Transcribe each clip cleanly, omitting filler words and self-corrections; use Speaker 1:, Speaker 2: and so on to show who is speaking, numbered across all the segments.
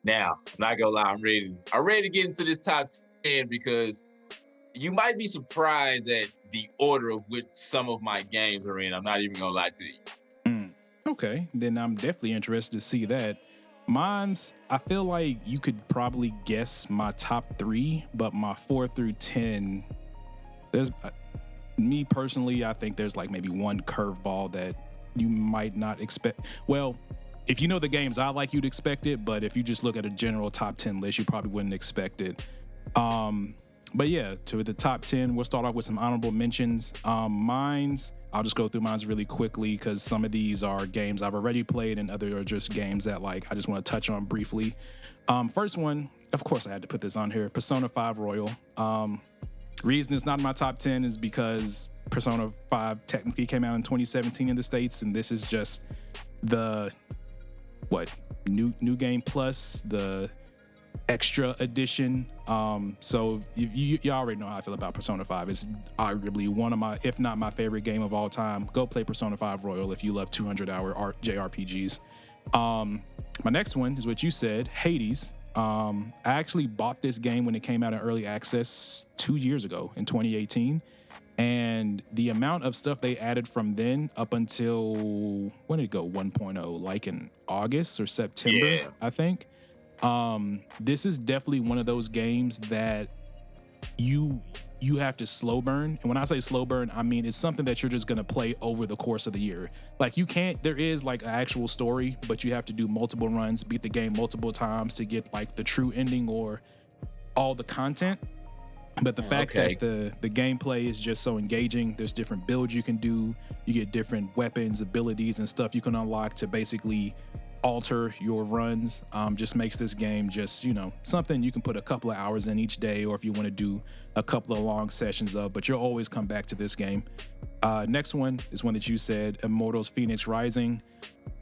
Speaker 1: Now, I'm not gonna lie, I'm ready to get into this top 10 because you might be surprised at the order of which some of my games are in. I'm not even gonna lie to you.
Speaker 2: Okay, then I'm definitely interested to see that. Mine's, I feel like you could probably guess my top three, but my 4 through 10, there's me personally, I think there's like maybe one curveball that you might not expect. Well, if you know the games I like, you'd expect it, but if you just look at a general top 10 list, you probably wouldn't expect it. But yeah, to the top 10, we'll start off with some honorable mentions. I'll just go through mine's really quickly because some of these are games I've already played and other are just games that like I just want to touch on briefly. First one, of course I had to put this on here, Persona 5 Royal. Reason it's not in my top 10 is because Persona 5 technically came out in 2017 in the States, and this is just the new game plus the extra edition. So you already know how I feel about Persona 5. It's arguably one of my, if not my favorite game of all time. Go play Persona 5 Royal if you love 200-hour JRPGs. My next one is what you said, Hades. I actually bought this game when it came out in early access 2 years ago in 2018. And the amount of stuff they added from then up until, when did it go 1.0? Like in August or September,
Speaker 1: Yeah.
Speaker 2: I think. This is definitely one of those games that you have to slow burn. And when I say slow burn, I mean it's something that you're just gonna play over the course of the year. Like you can't, there is like an actual story, but you have to do multiple runs, beat the game multiple times to get like the true ending or all the content. But the fact that the gameplay is just so engaging, there's different builds you can do, you get different weapons, abilities, and stuff you can unlock to basically alter your runs. Just makes this game just, something you can put a couple of hours in each day, or if you want to do a couple of long sessions of, but you'll always come back to this game. Next one is one that you said, Immortals Fenyx Rising.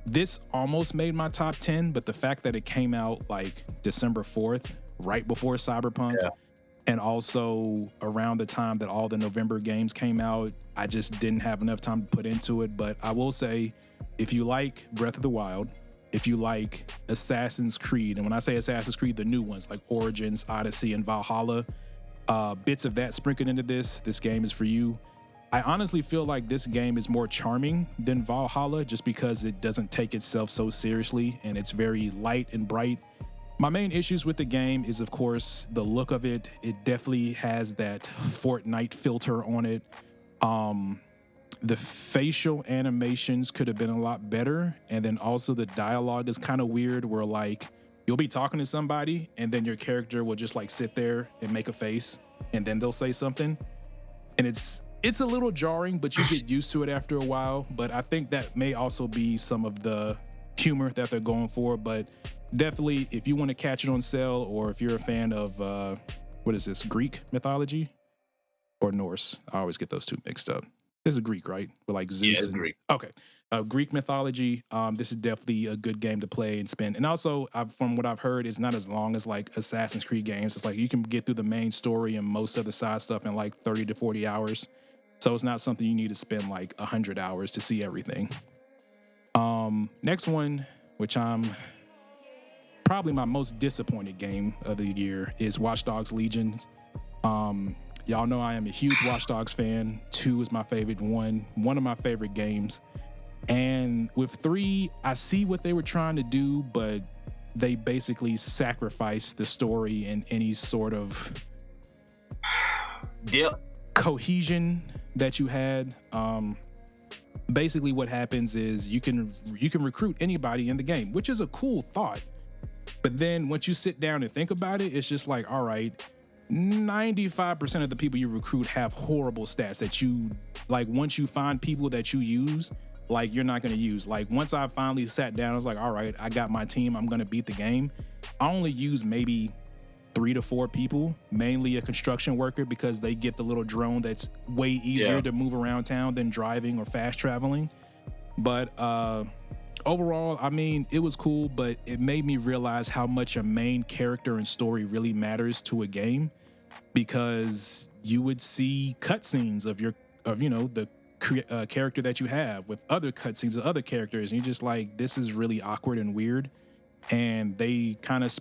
Speaker 2: This almost made my top 10, but the fact that it came out like December 4th, right before Cyberpunk, and also around the time that all the November games came out, I just didn't have enough time to put into it. But I will say, if you like Breath of the Wild, if you like Assassin's Creed, and when I say Assassin's Creed, the new ones like Origins, Odyssey, and Valhalla, bits of that sprinkled into this game is for you. I honestly feel like this game is more charming than Valhalla just because it doesn't take itself so seriously and it's very light and bright. My main issues with the game is, of course, the look of it. It definitely has that Fortnite filter on it. The facial animations could have been a lot better. And then also the dialogue is kind of weird where like you'll be talking to somebody and then your character will just like sit there and make a face and then they'll say something. And it's a little jarring, but you get used to it after a while. But I think that may also be some of the humor that they're going for. But definitely, if you want to catch it on sale, or if you're a fan of what is this, Greek mythology or Norse? I always get those two mixed up. This is Greek, right? With like Zeus.
Speaker 1: Yeah, it's Greek.
Speaker 2: Okay, Greek mythology. This is definitely a good game to play and spend. And also, from what I've heard, it's not as long as like Assassin's Creed games. It's like you can get through the main story and most of the side stuff in like 30 to 40 hours. So it's not something you need to spend like 100 hours to see everything. Next one, which I'm probably my most disappointed game of the year, is Watchdogs Legions. Y'all know I am a huge Watchdogs fan. 2 is my favorite one of my favorite games. And with 3, I see what they were trying to do, but they basically sacrificed the story and any sort of cohesion that you had. Basically what happens is you can recruit anybody in the game, which is a cool thought. But then once you sit down and think about it, it's just like, all right, 95% of the people you recruit have horrible stats that you, like, once you find people that you use, like, you're not going to use. Like, once I finally sat down, I was like, all right, I got my team, I'm going to beat the game. I only use maybe 3 to 4 people, mainly a construction worker, because they get the little drone that's way easier to move around town than driving or fast traveling. But overall, I mean, it was cool, but it made me realize how much a main character and story really matters to a game, because you would see cutscenes of the character that you have with other cutscenes of other characters, and you're just like, this is really awkward and weird. and they kind of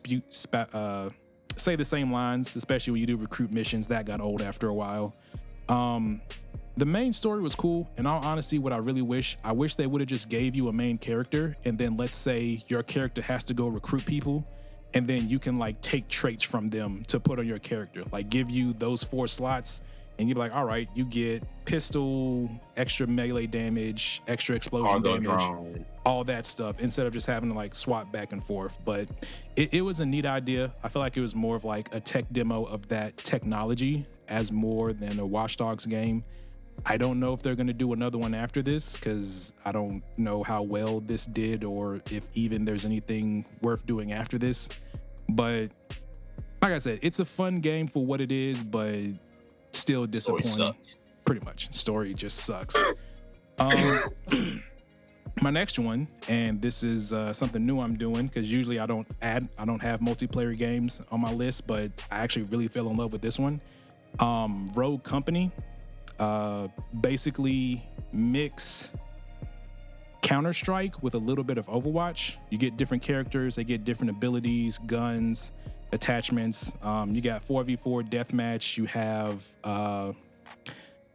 Speaker 2: say the same lines, especially when you do recruit missions. That got old after a while. The main story was cool. In all honesty, what I wish they would have just gave you a main character, and then let's say your character has to go recruit people, and then you can like take traits from them to put on your character. Like give you those 4 slots, and you'd be like, all right, you get pistol, extra melee damage, extra explosion damage, all that stuff, instead of just having to like swap back and forth. But it was a neat idea. I feel like it was more of like a tech demo of that technology as more than a Watchdogs game. I don't know if they're going to do another one after this, because I don't know how well this did, or if even there's anything worth doing after this. But like I said, it's a fun game for what it is, but still disappointing. Pretty much. Story just sucks. My next one, and this is something new I'm doing, because usually I don't have multiplayer games on my list, but I actually really fell in love with this one. Rogue Company. Basically mix Counter-Strike with a little bit of Overwatch. You get different characters, they get different abilities, guns, attachments. You got 4v4 deathmatch. You have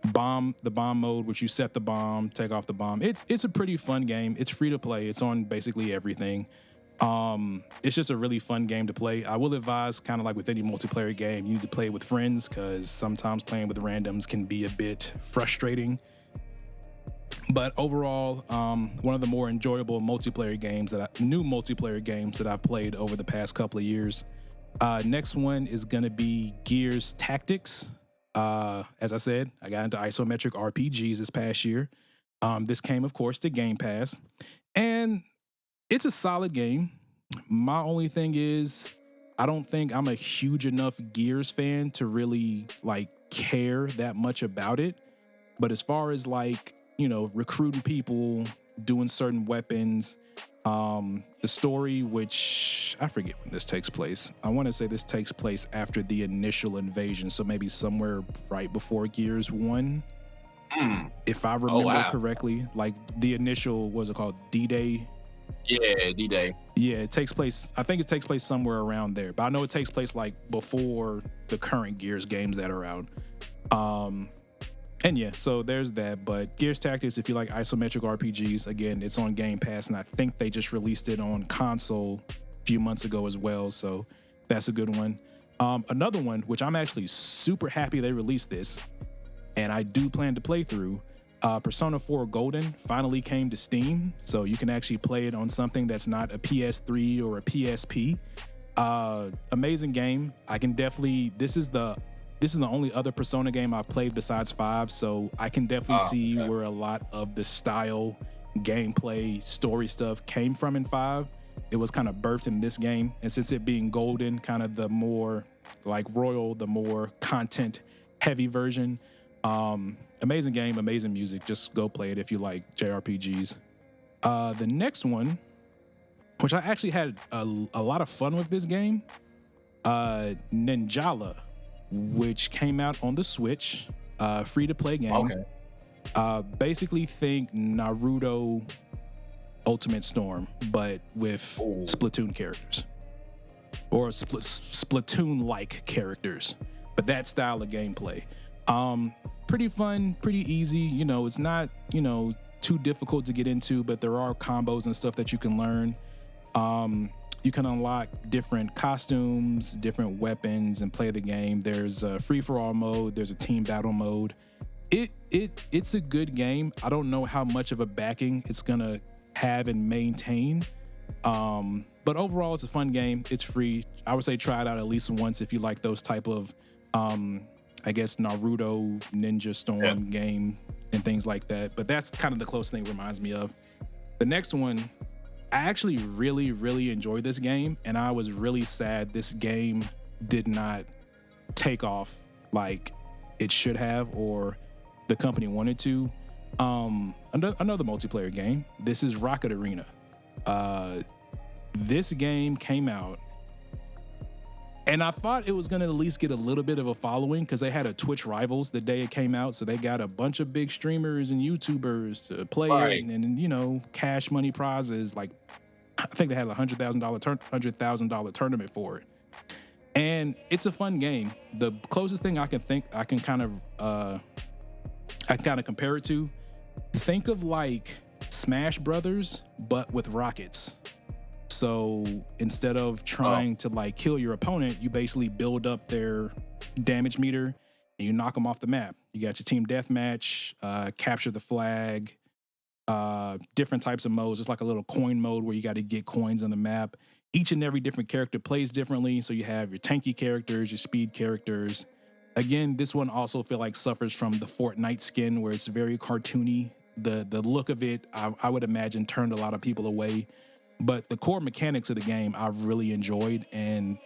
Speaker 2: the bomb mode, which you set the bomb, take off the bomb. It's a pretty fun game. It's free to play. It's on basically everything. It's just a really fun game to play. I will advise, kind of like with any multiplayer game, you need to play with friends, because sometimes playing with randoms can be a bit frustrating. But overall, one of the more enjoyable new multiplayer games that I've played over the past couple of years. Next one is gonna be Gears Tactics. As I said, I got into isometric RPGs this past year. This came, of course, to Game Pass, and it's a solid game. My only thing is, I don't think I'm a huge enough Gears fan to really like care that much about it. But as far as like, recruiting people, doing certain weapons, the story, which I forget when this takes place. I want to say this takes place after the initial invasion, so maybe somewhere right before Gears 1. If I remember correctly, like the initial, what's it called? D-Day?
Speaker 1: Yeah, D-Day.
Speaker 2: Yeah, I think it takes place somewhere around there. But I know it takes place like before the current Gears games that are out. And yeah, so there's that. But Gears Tactics, if you like isometric RPGs, again, it's on Game Pass, and I think they just released it on console a few months ago as well. So that's a good one. Another one, which I'm actually super happy they released this, and I do plan to play through. Persona 4 Golden finally came to Steam, so you can actually play it on something that's not a PS3 or a PSP. Amazing game. I can definitely. This is the only other Persona game I've played besides 5, so I can definitely see where a lot of the style, gameplay, story stuff came from in 5. It was kind of birthed in this game, and since it being Golden, kind of the more like Royal, the more content heavy version. Amazing game, amazing music. Just go play it if you like JRPGs. The next one, which I actually had a lot of fun with this game, Ninjala, which came out on the Switch, free-to-play game. Okay. Basically think Naruto Ultimate Storm, but with Splatoon characters. Or Splatoon-like characters. But that style of gameplay. Pretty fun, pretty easy. It's not, too difficult to get into, but there are combos and stuff that you can learn. You can unlock different costumes, different weapons, and play the game. There's a free-for-all mode. There's a team battle mode. It's a good game. I don't know how much of a backing it's gonna have and maintain. But overall, it's a fun game. It's free. I would say try it out at least once if you like those type of I guess Naruto Ninja Storm game and things like that. But that's kind of the closest thing it reminds me of. The next one, I actually really, really enjoyed this game, and I was really sad this game did not take off like it should have, or the company wanted to. Another multiplayer game. This is Rocket Arena. This game came out, and I thought it was going to at least get a little bit of a following because they had a Twitch Rivals the day it came out. So they got a bunch of big streamers and YouTubers to play it and cash money prizes like I think they had a $100,000 tournament for it. And it's a fun game. The closest thing I can kind of compare it to, think of like Smash Brothers, but with rockets. So instead of trying to like kill your opponent, you basically build up their damage meter and you knock them off the map. You got your team deathmatch, capture the flag, different types of modes. It's like a little coin mode where you got to get coins on the map. Each and every different character plays differently. So you have your tanky characters, your speed characters. Again, this one also feel like suffers from the Fortnite skin where it's very cartoony. The look of it, I would imagine, turned a lot of people away. But the core mechanics of the game I've really enjoyed, and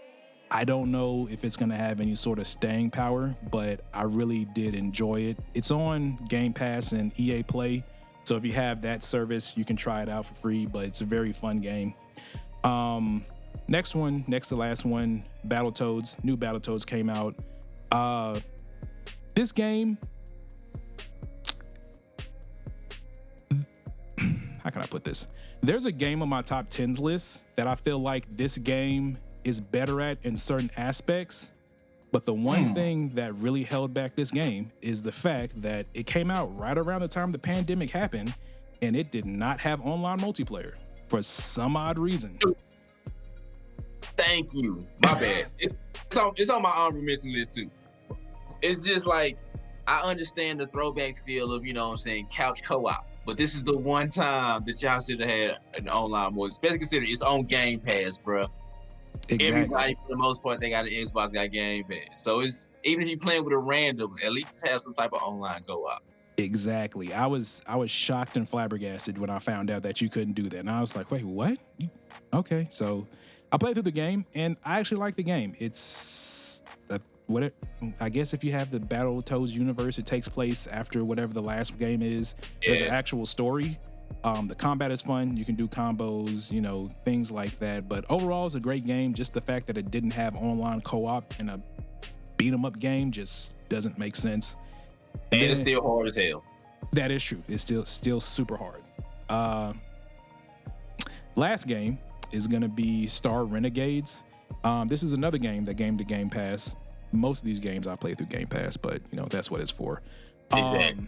Speaker 2: I don't know if it's going to have any sort of staying power, but I really did enjoy it. It's on Game Pass and EA Play, so if you have that service, you can try it out for free, but it's a very fun game. Next to last one, Battletoads. New Battletoads came out. This game, how can I put this? There's a game on my top 10s list that I feel like this game is better at in certain aspects. But the one thing that really held back this game is the fact that it came out right around the time the pandemic happened, and it did not have online multiplayer for some odd reason.
Speaker 1: Thank you. My bad. It's on my honorable mention list too. It's just like, I understand the throwback feel of, you know what I'm saying, couch co-op. But this is the one time that y'all should have had an online mode, especially considering it's on Game Pass, bro. Exactly. Everybody, for the most part, they got an Xbox, got Game Pass. So it's, even if you're playing with a random, at least have some type of online co-op.
Speaker 2: Exactly. I was shocked and flabbergasted when I found out that you couldn't do that. And I was like, wait, what? Okay. So I played through the game, and I actually like the game. It's I guess if you have the Battletoads universe, it takes place after whatever the last game is. Yeah. There's an actual story. The combat is fun. You can do combos, you know, things like that. But overall, it's a great game. Just the fact that it didn't have online co-op in a beat 'em up game just doesn't make sense.
Speaker 1: And it's still hard as hell.
Speaker 2: That is true. It's still super hard. Last game is going to be Star Renegades. This is another game that came to Game Pass. Most of these games I play through Game Pass, but you know, that's what it's for.
Speaker 1: Exactly.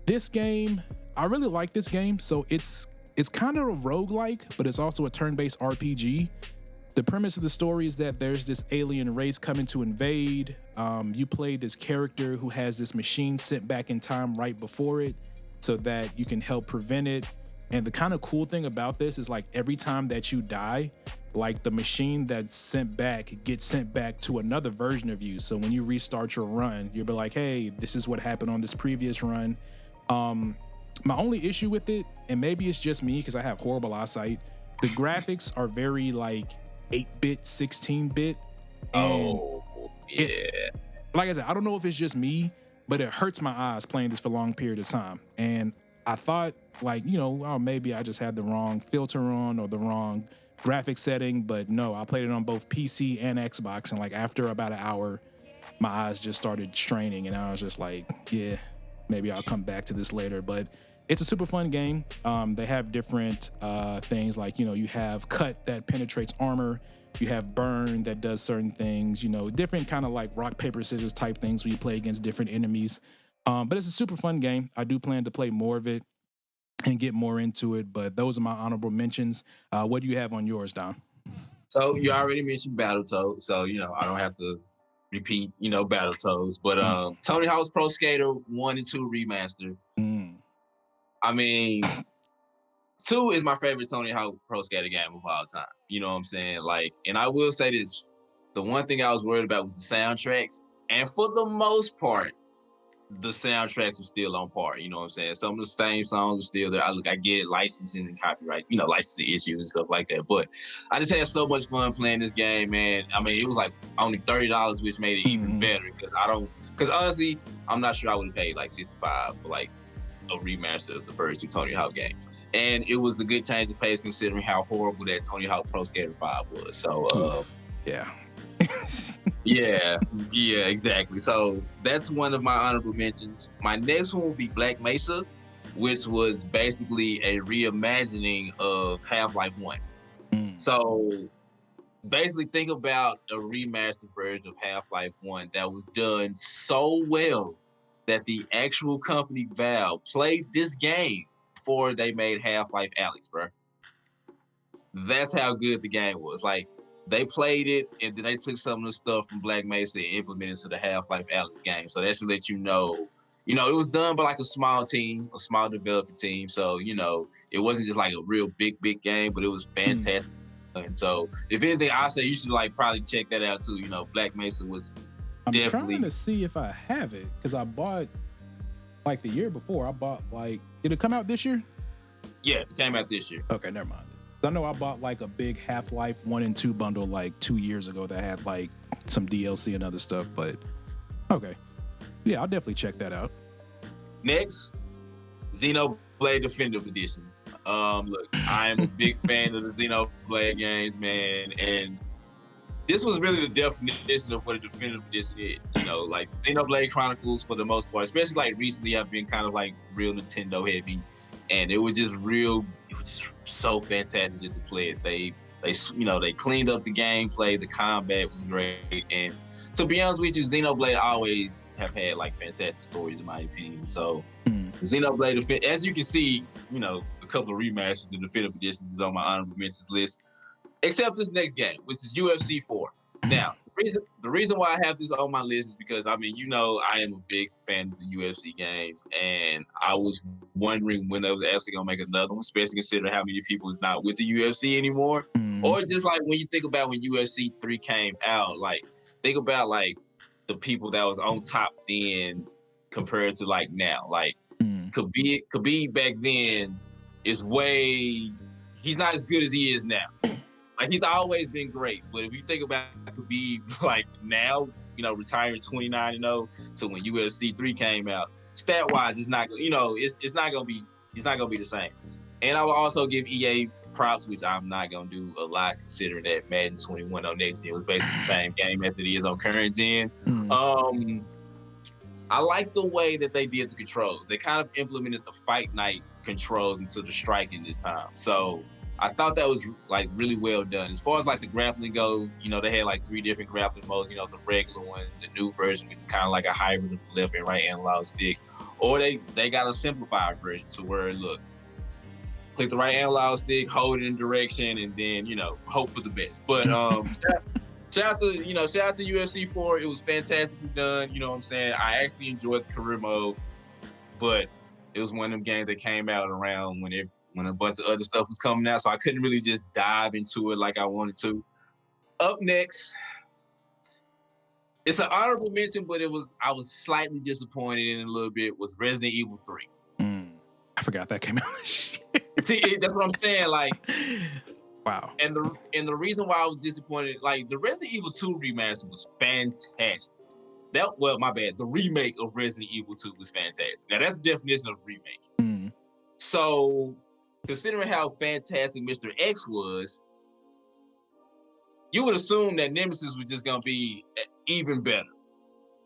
Speaker 2: This game, I really like this game. So it's kind of a roguelike, but it's also a turn-based RPG. The premise of the story is that there's this alien race coming to invade. You play this character who has this machine sent back in time right before it so that you can help prevent it. And the kind of cool thing about this is like every time that you die, like the machine that's sent back gets sent back to another version of you. So when you restart your run, you'll be like, hey, this is what happened on this previous run. My only issue with it, and maybe it's just me because I have horrible eyesight, the graphics are very like 8-bit, 16-bit.
Speaker 1: Oh, yeah.
Speaker 2: Like I said, I don't know if it's just me, but it hurts my eyes playing this for a long period of time. And I thought, like, you know, oh, maybe I just had the wrong filter on or the wrong graphic setting, but no, I played it on both PC and Xbox, and like after about an hour, my eyes just started straining, and I was just like, yeah, maybe I'll come back to this later. But it's a super fun game. They have different things, like, you know, you have cut that penetrates armor, you have burn that does certain things, you know, different kind of like rock, paper, scissors type things where you play against different enemies. But it's a super fun game. I do plan to play more of it and get more into it, but those are my honorable mentions. What do you have on yours, Dom?
Speaker 1: So you already mentioned Battletoads, so, you know, I don't have to repeat, you know, Battletoads, but Tony Hawk's Pro Skater 1 and 2 Remastered. I mean, 2 is my favorite Tony Hawk Pro Skater game of all time. You know what I'm saying? Like, and I will say this, the one thing I was worried about was the soundtracks, and for the most part, the soundtracks are still on par. You know what I'm saying? Some of the same songs are still there. I get it, licensing and copyright, you know, licensing issues and stuff like that. But I just had so much fun playing this game, man. I mean, it was like only $30, which made it even better because honestly, I'm not sure I would have paid like $65 for like a remaster of the first 2 Tony Hawk games. And it was a good change of pace considering how horrible that Tony Hawk Pro Skater 5 was. So,
Speaker 2: yeah.
Speaker 1: yeah, exactly. So that's one of my honorable mentions. My next one will be Black Mesa. which was basically a reimagining of Half-Life 1. So basically think about a remastered version of Half-Life 1 that was done so well that the actual company Valve played this game before they made Half-Life Alyx, bro. That's how good the game was. Like, they played it, and then they took some of the stuff from Black Mesa and implemented it to the Half-Life Alyx game. So that should let you know, it was done by like a small team, a small development team. So, it wasn't just like a real big game, but it was fantastic. And so, if anything, I say you should like probably check that out too. Black Mesa was definitely.
Speaker 2: I'm trying to see if I have it because I bought like the year before. I bought did it come out this year?
Speaker 1: Yeah, it came out this year.
Speaker 2: Okay, never mind. I know I bought like a big Half-Life 1 and 2 bundle like 2 years ago that had like some DLC and other stuff, but okay. Yeah, I'll definitely check that out.
Speaker 1: Next, Xenoblade Definitive Edition. Look, I am a big fan of the Xenoblade games, man, and this was really the definition of what a definitive edition is. Like Xenoblade Chronicles for the most part, especially like recently, I've been kind of like real Nintendo heavy, and it was just so fantastic just to play it. They cleaned up the gameplay, the combat was great, and to be honest with you, Xenoblade always have had like fantastic stories in my opinion. So Xenoblade, as you can see, a couple of remasters and definitive editions is on my honorable mentions list, except this next game, which is UFC 4. Now, the reason why I have this on my list is because I am a big fan of the UFC games, and I was wondering when they was actually gonna make another one, especially considering how many people is not with the UFC anymore. Or just like when you think about when UFC 3 came out, like think about like the people that was on top then compared to like now. Like Khabib back then is he's not as good as he is now. Like he's always been great, but if you think about Khabib like now, retiring 29-0, so when UFC 3 came out, stat wise, it's not, it's not gonna be the same. And I will also give EA props, which I'm not gonna do a lot considering that Madden 21 on next gen was basically the same game as it is on current gen. I like the way that they did the controls. They kind of implemented the Fight Night controls into the striking this time. So I thought that was like really well done. As far as like the grappling goes, they had like 3 different grappling modes, the regular one, the new version, which is kind of like a hybrid of the left and right analog stick. Or they got a simplified version to where, look, click the right analog stick, hold it in direction, and then, hope for the best. But shout out to UFC 4. It was fantastically done. You know what I'm saying? I actually enjoyed the career mode, but it was one of them games that came out around when a bunch of other stuff was coming out, so I couldn't really just dive into it like I wanted to. Up next, it's an honorable mention, but I was slightly disappointed in it a little bit, was Resident Evil 3.
Speaker 2: I forgot that came out.
Speaker 1: See, that's what I'm saying, like,
Speaker 2: wow.
Speaker 1: And the reason why I was disappointed, like, the Resident Evil 2 remaster was fantastic. My bad, the remake of Resident Evil 2 was fantastic. Now, that's the definition of a remake. So, considering how fantastic Mr. X was, you would assume that Nemesis was just gonna be even better.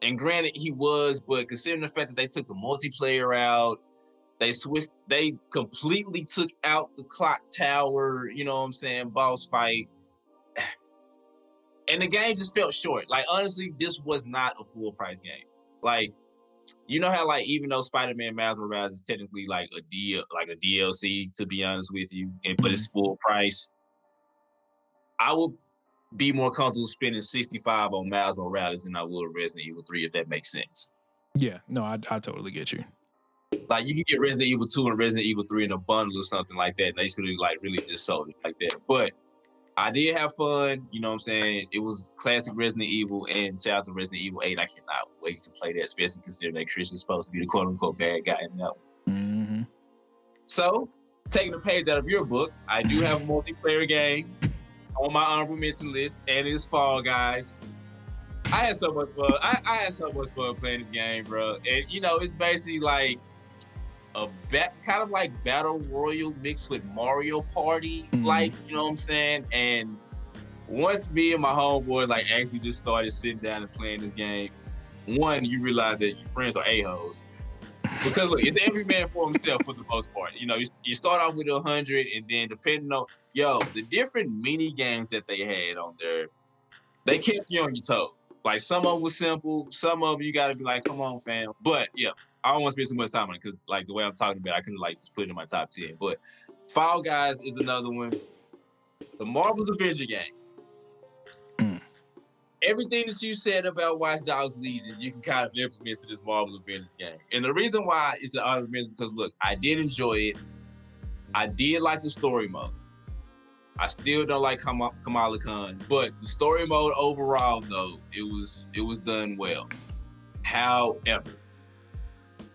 Speaker 1: And granted, he was, but considering the fact that they took the multiplayer out, they completely took out the clock tower, boss fight. And the game just felt short. Like, honestly, this was not a full price game. Like, you know how, like, even though Spider-Man Miles Morales is technically like a DLC, to be honest with you, but it's full price, I would be more comfortable spending $65 on Miles Morales than I would Resident Evil 3, if that makes sense.
Speaker 2: Yeah, no, I totally get you.
Speaker 1: Like, you can get Resident Evil 2 and Resident Evil 3 in a bundle or something like that, and they should have like really just sold it like that. But I did have fun, you know what I'm saying? It was classic Resident Evil, and shout out to Resident Evil 8. I cannot wait to play that, especially considering that Christian's supposed to be the quote-unquote bad guy in that one. So, taking a page out of your book, I do have a multiplayer game on my honorable mention list, and it's Fall Guys. I had so much fun. I had so much fun playing this game, bro. And, it's basically like kind of like Battle Royale mixed with Mario Party, like, you know what I'm saying? And once me and my homeboys like actually just started sitting down and playing this game, one, you realize that your friends are a-holes. Because look, it's every man for himself for the most part. You know, you start off with 100, and then depending on the different mini games that they had on there, they kept you on your toes. Like some of them was simple, some of them you got to be like, come on, fam. But yeah, I don't want to spend too much time on it because like the way I'm talking about, I could like just put it in my top 10. But Fall Guys is another one. The Marvel's Avenger game. Everything that you said about Watchdogs Legions, you can kind of implement to this Marvel's Avengers game. And the reason why it's an honorable mention because look, I did enjoy it. I did like the story mode. I still don't like Kamala Khan, but the story mode overall, though, it was done well. However,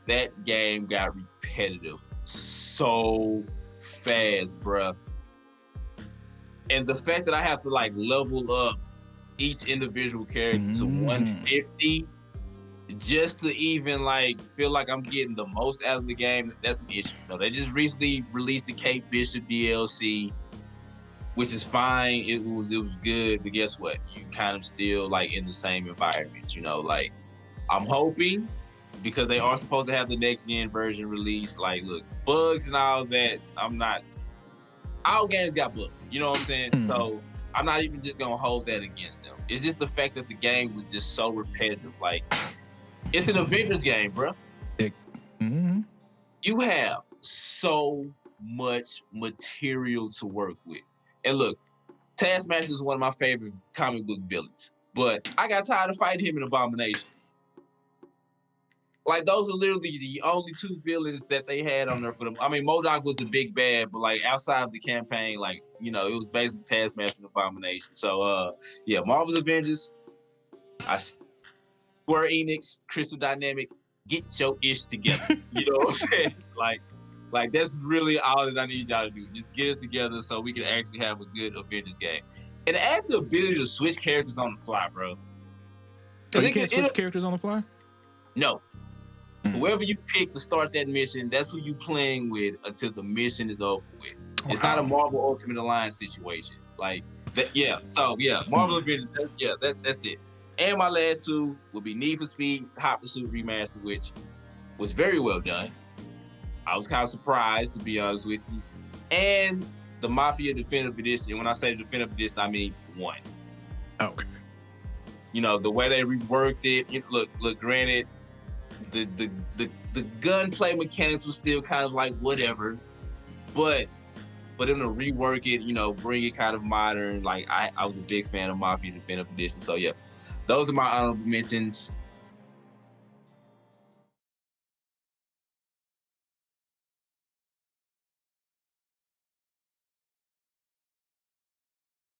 Speaker 1: that game got repetitive so fast, bruh. And the fact that I have to like level up each individual character to 150 just to even like feel like I'm getting the most out of the game, that's an issue. No, they just recently released the Kate Bishop DLC, which is fine. It was good, but guess what? You kind of still like in the same environment, you know. Like I'm hoping because they are supposed to have the next gen version released. Like, look, bugs and all that. All games got bugs. You know what I'm saying? So I'm not even just gonna hold that against them. It's just the fact that the game was just so repetitive. Like it's an Avengers game, bro. You have so much material to work with. And look, Taskmaster is one of my favorite comic book villains, but I got tired of fighting him in Abomination. Like those are literally the only two villains that they had on there for them. I mean, MODOK was the big bad, but like outside of the campaign, like you know, it was basically Taskmaster and Abomination. So yeah, Marvel's Avengers. Square Enix, Crystal Dynamic, get your ish together. You know what I'm saying? Like that's really all that I need y'all to do. Just get us together so we can actually have a good Avengers game. And add the ability to switch characters on the fly, bro.
Speaker 2: Oh, you can't switch characters on the fly?
Speaker 1: No. Whoever you pick to start that mission, that's who you playing with until the mission is over with. It's not a Marvel Ultimate Alliance situation. Like that, yeah. So yeah, Marvel Avengers, that's it. And my last two will be Need for Speed Hot Pursuit Remastered, which was very well done. I was kind of surprised, to be honest with you. And the Mafia Definitive Edition. And when I say Definitive Edition, I mean 1.
Speaker 2: Okay.
Speaker 1: You know, the way they reworked it. Look, granted, the gunplay mechanics was still kind of like whatever. But for them to rework it, you know, bring it kind of modern, like I was a big fan of Mafia Definitive Edition. So yeah, those are my honorable mentions.